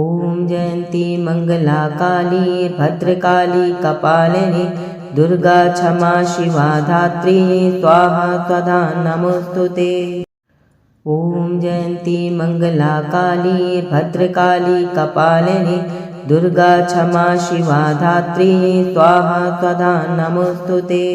ॐ जयन्ती मङ्गला काली भद्रकाली कपालिनी दुर्गा क्षमा शिवा धात्री स्वाहा स्वधा नमोऽस्तुते। ॐ जयन्ती मङ्गला काली भद्रकाली कपालिनी दुर्गा क्षमा शिवा धात्री स्वाहा स्वधा नमोऽस्तुते।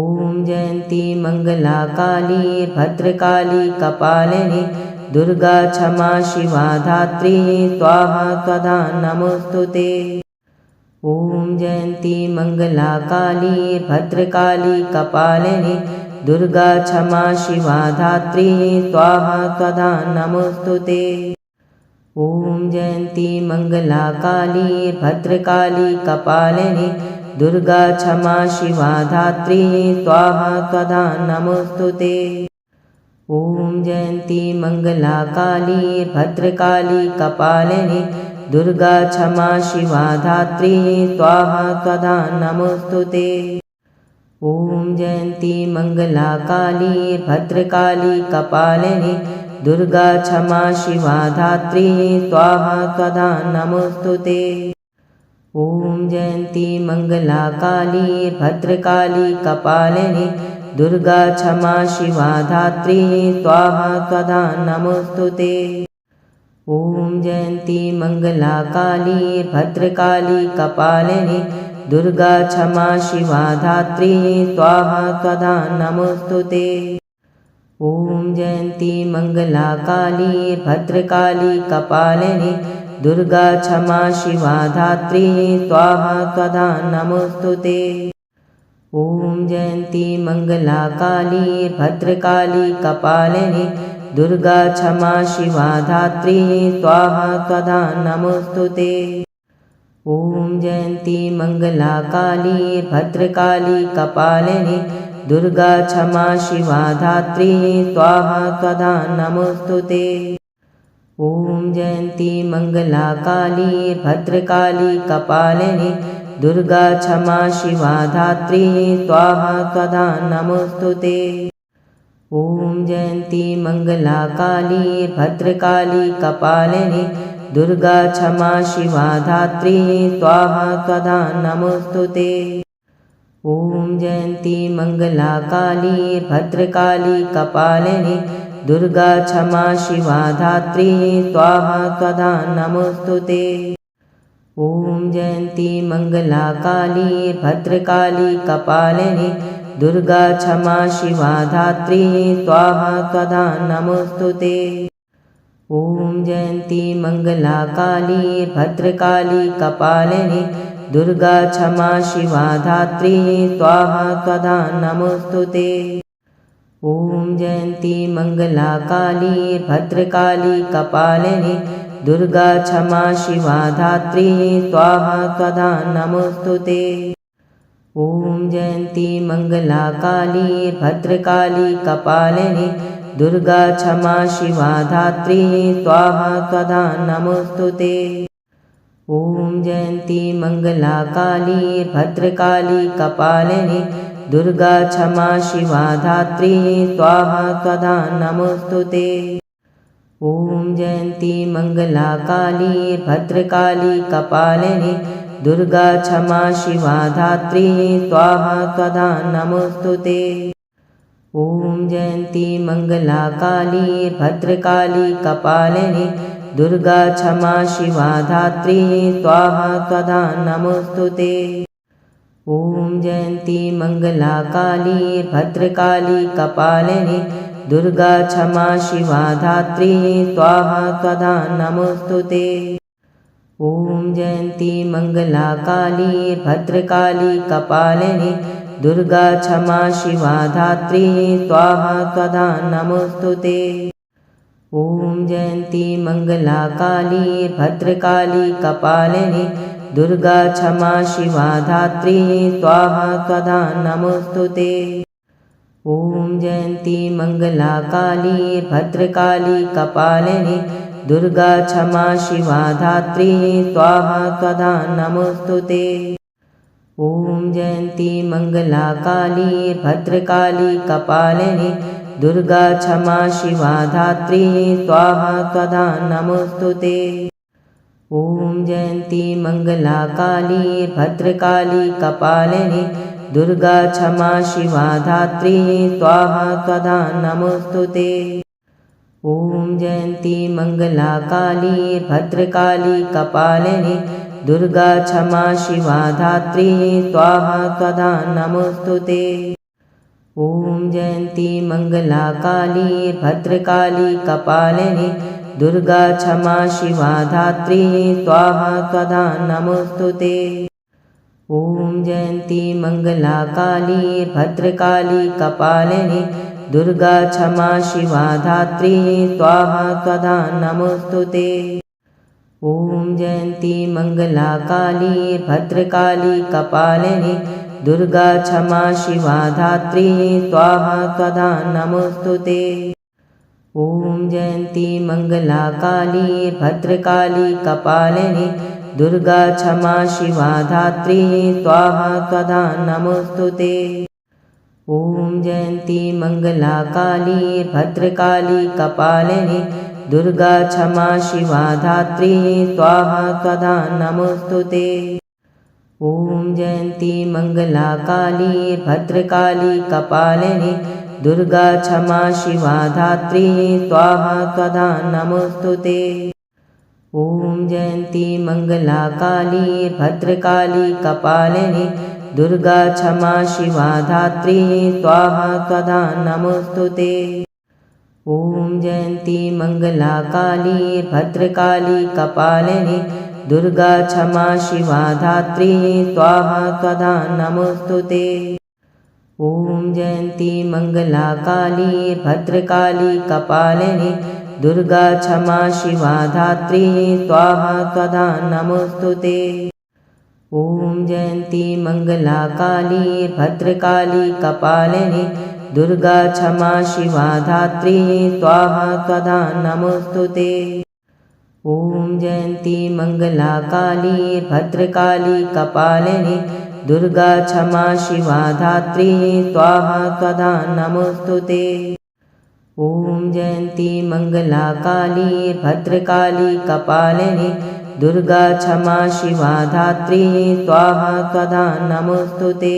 ॐ जयन्ती मङ्गला काली भद्रकाली कपालिनी दुर्गा क्षमा शिवा धात्री स्वाहा स्वधा नमोऽस्तुते। ॐ जयन्ती मङ्गला काली भद्रकाली कपालिनी दुर्गा क्षमा शिवा धात्री स्वाहा स्वधा नमोऽस्तुते। ॐ जयन्ती मङ्गला काली भद्रकाली कपालिनी दुर्गा क्षमा शिवा धात्री स्वाहा स्वधा नमोऽस्तुते। ॐ जयन्ती मङ्गला काली भद्रकाली कपालिनी दुर्गा क्षमा शिवा धात्री स्वाहा स्वधा नमोऽस्तुते। ॐ जयन्ती मङ्गला काली भद्रकाली कपालिनी दुर्गा क्षमा शिवा धात्री स्वाहा स्वधा नमोऽस्तुते। ॐ जयन्ती मङ्गला काली भद्रकाली कपालिनी दुर्गा क्षमा शिवा धात्री स्वाहा स्वधा नमोऽस्तुते। ॐ जयन्ती मङ्गला काली भद्रकाली कपालिनी दुर्गा क्षमा शिवा धात्री स्वाहा स्वधा नमोऽस्तुते। ॐ जयन्ती मङ्गला काली भद्रकाली कपालिनी दुर्गा क्षमा शिवा धात्री स्वाहा स्वधा नमोऽस्तुते। ॐ जयन्ती मङ्गला काली भद्रकाली कपालिनी दुर्गा क्षमा शिवा धात्री स्वाहा स्वधा नमोऽस्तुते। ॐ जयन्ती मङ्गला काली भद्रकाली कपालिनी दुर्गा क्षमा शिवा धात्री स्वाहा स्वधा नमोऽस्तुते। ॐ जयन्ती मङ्गला काली भद्रकाली कपालिनी दुर्गा क्षमा शिवा धात्री स्वाहा स्वधा नमोऽस्तुते। ॐ जयन्ती मङ्गला काली भद्रकाली कपालिनी दुर्गा क्षमा शिवा धात्री स्वाहा स्वधा नमोऽस्तुते। ॐ जयन्ती मङ्गला काली भद्रकाली कपालिनी दुर्गा क्षमा शिवा धात्री स्वाहा स्वधा नमोऽस्तुते। ॐ जयन्ती मङ्गला काली भद्रकाली कपालिनी दुर्गा क्षमा शिवा धात्री स्वाहा स्वधा नमोऽस्तुते। ॐ जयन्ती मङ्गला काली भद्रकाली कपालिनी दुर्गा क्षमा शिवा धात्री स्वाहा स्वधा नमोऽस्तुते। ॐ जयन्ती मङ्गला काली भद्रकाली कपालिनी दुर्गा क्षमा शिवा धात्री स्वाहा स्वधा नमोऽस्तुते। ॐ जयन्ती मङ्गला काली भद्रकाली कपालिनी दुर्गा क्षमा शिवा धात्री स्वाहा स्वधा नमोऽस्तुते। ॐ जयन्ती मङ्गला काली भद्रकाली कपालिनी दुर्गा क्षमा शिवा धात्री स्वाहा स्वधा नमोऽस्तुते। ॐ जयन्ती मङ्गला काली भद्रकाली कपालिनी दुर्गा क्षमा शिवा धात्री स्वाहा स्वधा नमोऽस्तुते। ॐ जयन्ती मङ्गला काली भद्रकाली कपालिनी दुर्गा क्षमा शिवा धात्री स्वाहा स्वधा नमोऽस्तुते। ॐ जयन्ती मङ्गला काली भद्रकाली कपालिनी दुर्गा क्षमा शिवा धात्री स्वाहा स्वधा नमोऽस्तुते। ॐ जयन्ती मङ्गला काली भद्रकाली कपालिनी दुर्गा क्षमा शिवा धात्री स्वाहा स्वधा नमोऽस्तुते। ॐ जयन्ती मङ्गला काली भद्रकाली कपालिनी दुर्गा क्षमा शिवा धात्री स्वाहा स्वधा नमोऽस्तुते। ॐ जयन्ती मङ्गला काली भद्रकाली कपालिनी दुर्गा क्षमा शिवा धात्री स्वाहा स्वधा नमोऽस्तुते। ॐ जयन्ती मङ्गला काली भद्रकाली कपालिनी दुर्गा क्षमा शिवा धात्री स्वाहा स्वधा नमोऽस्तुते। ॐ जयन्ती मङ्गला काली भद्रकाली कपालिनी दुर्गा क्षमा शिवा धात्री स्वाहा स्वधा नमोऽस्तुते। ॐ जयन्ती मङ्गला काली भद्रकाली कपालिनी दुर्गा क्षमा शिवा धात्री स्वाहा स्वधा नमोऽस्तुते। ॐ जयन्ती मङ्गला काली भद्रकाली कपालिनी दुर्गा क्षमा शिवा धात्री स्वाहा स्वधा नमोऽस्तुते। ॐ जयन्ती मङ्गला काली भद्रकाली कपालिनी दुर्गा क्षमा शिवा धात्री स्वाहा स्वधा नमोऽस्तुते। ॐ जयन्ती मङ्गला काली भद्रकाली कपालिनी दुर्गा क्षमा शिवा धात्री स्वाहा स्वधा नमोऽस्तुते। ॐ जयन्ती मङ्गला काली भद्रकाली कपालिनी दुर्गा क्षमा शिवा धात्री स्वाहा स्वधा नमोऽस्तुते। ॐ जयन्ती मङ्गला काली भद्रकाली कपालिनी दुर्गा क्षमा शिवा धात्री स्वाहा स्वधा नमोऽस्तुते। ॐ जयन्ती मङ्गला काली भद्रकाली कपालिनी दुर्गा क्षमा शिवा धात्री स्वाहा स्वधा नमोऽस्तुते। ॐ जयन्ती मङ्गला काली भद्रकाली कपालिनी दुर्गा क्षमा शिवा धात्री स्वाहा स्वधा नमोऽस्तुते। ॐ जयन्ती मङ्गला काली भद्रकाली कपालिनी दुर्गा क्षमा शिवा धात्री स्वाहा स्वधा नमोऽस्तुते। ॐ जयन्ती मङ्गला काली भद्रकाली कपालिनी दुर्गा क्षमा शिवा धात्री स्वाहा स्वधा नमोऽस्तुते। ॐ जयन्ती मङ्गला काली भद्रकाली कपालिनी दुर्गा क्षमा शिवा धात्री स्वाहा स्वधा नमोऽस्तुते। ॐ जयन्ती मङ्गला काली भद्रकाली कपालिनी दुर्गा क्षमा शिवा धात्री स्वाहा स्वधा नमोऽस्तुते। ॐ जयन्ती मङ्गला काली भद्रकाली कपालिनी दुर्गा क्षमा शिवा धात्री स्वाहा स्वधा नमोऽस्तुते।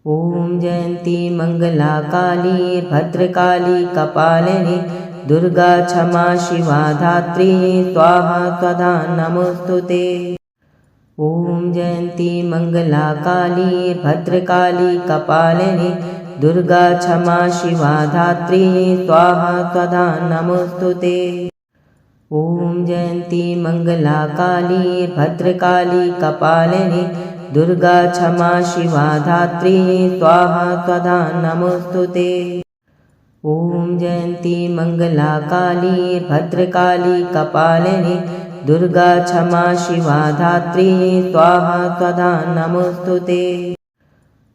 ॐ जयन्ती मङ्गला काली भद्रकाली कपालिनी दुर्गा क्षमा शिवा धात्री स्वाहा स्वधा नमोऽस्तुते। ॐ जयन्ती मङ्गला काली भद्रकाली कपालिनी दुर्गा क्षमा शिवा धात्री स्वाहा स्वधा नमोऽस्तुते। ॐ जयन्ती मङ्गला काली भद्रकाली कपालिनी दुर्गा क्षमा शिवा धात्री स्वाहा स्वधा नमोऽस्तुते। ॐ जयन्ती मङ्गला काली भद्रकाली कपालिनी दुर्गा क्षमा शिवा धात्री स्वाहा स्वधा नमोऽस्तुते।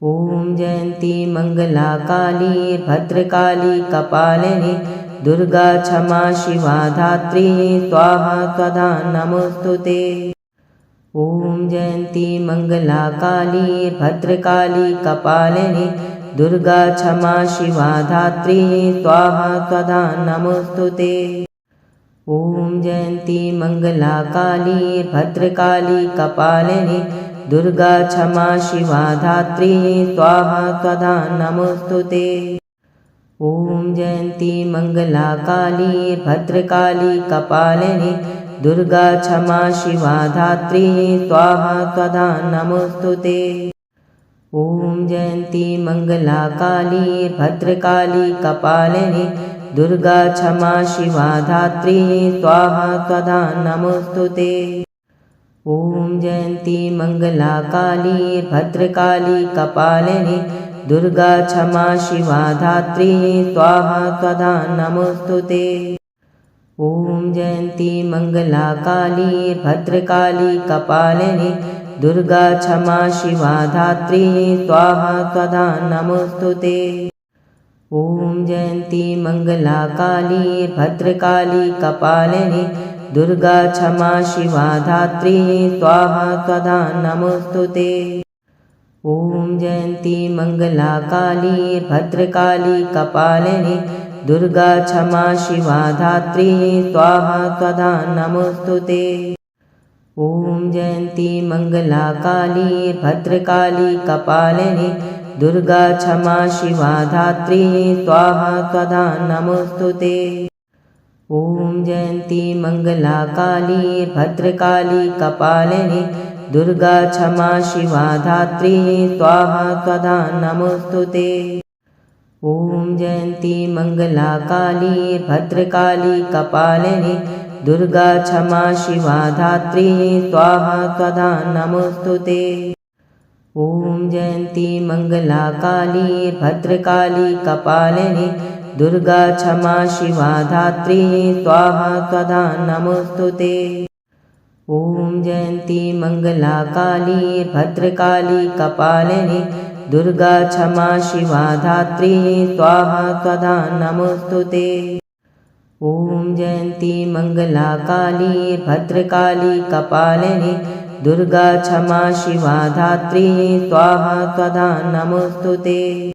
ॐ जयन्ती मङ्गला काली भद्रकाली कपालिनी दुर्गा क्षमा शिवा धात्री स्वाहा स्वधा नमोऽस्तुते। ॐ जयन्ती मङ्गला काली भद्रकाली कपालिनी दुर्गा क्षमा शिवा धात्री स्वाहा स्वधा नमोऽस्तुते। ॐ जयन्ती मङ्गला काली भद्रकाली कपालिनी दुर्गा क्षमा शिवा धात्री स्वाहा स्वधा नमोऽस्तुते। ॐ जयन्ती मङ्गला काली भद्रकाली कपालिनी दुर्गा क्षमा शिवा धात्री स्वाहा स्वधा नमोऽस्तुते। ॐ जयन्ती मङ्गला काली भद्रकाली कपालिनी दुर्गा क्षमा शिवा धात्री स्वाहा स्वधा नमोऽस्तुते। ॐ जयन्ती मङ्गला काली भद्रकाली कपालिनी दुर्गा क्षमा शिवा धात्री स्वाहा स्वधा नमोऽस्तुते। ॐ जयन्ती मङ्गला काली भद्रकाली कपालिनी दुर्गा क्षमा शिवा धात्री स्वाहा स्वधा नमोऽस्तुते। ॐ जयन्ती मङ्गला काली भद्रकाली कपालिनी दुर्गा क्षमा शिवा धात्री स्वाहा स्वधा नमोऽस्तुते। ॐ जयन्ती मङ्गला काली भद्रकाली कपालिनी दुर्गा क्षमा शिवा धात्री स्वाहा स्वधा नमोऽस्तुते। ॐ जयन्ती मङ्गला काली भद्रकाली कपालिनी दुर्गा क्षमा शिवा धात्री स्वाहा स्वधा नमोऽस्तु ते। ॐ जयन्ती मङ्गला काली भद्रकाली कपालिनी दुर्गा क्षमा शिवा धात्री स्वाहा स्वधा नमोऽस्तु ते। ॐ जयन्ती मङ्गला काली भद्रकाली कपालिनी दुर्गा क्षमा शिवा धात्री स्वाहा स्वधा नमोऽस्तु ते। ॐ जयन्ती मङ्गला काली भद्रकाली कपालिनी दुर्गा क्षमा शिवा धात्री स्वाहा स्वधा नमोऽस्तु ते। ॐ जयन्ती मङ्गला काली भद्रकाली कपालिनी दुर्गा क्षमा शिवा धात्री स्वाहा स्वधा नमोऽस्तु ते। ॐ जयन्ती मङ्गला काली भद्रकाली कपालिनी दुर्गा क्षमा शिवा धात्री स्वाहा स्वधा नमोऽस्तु ते।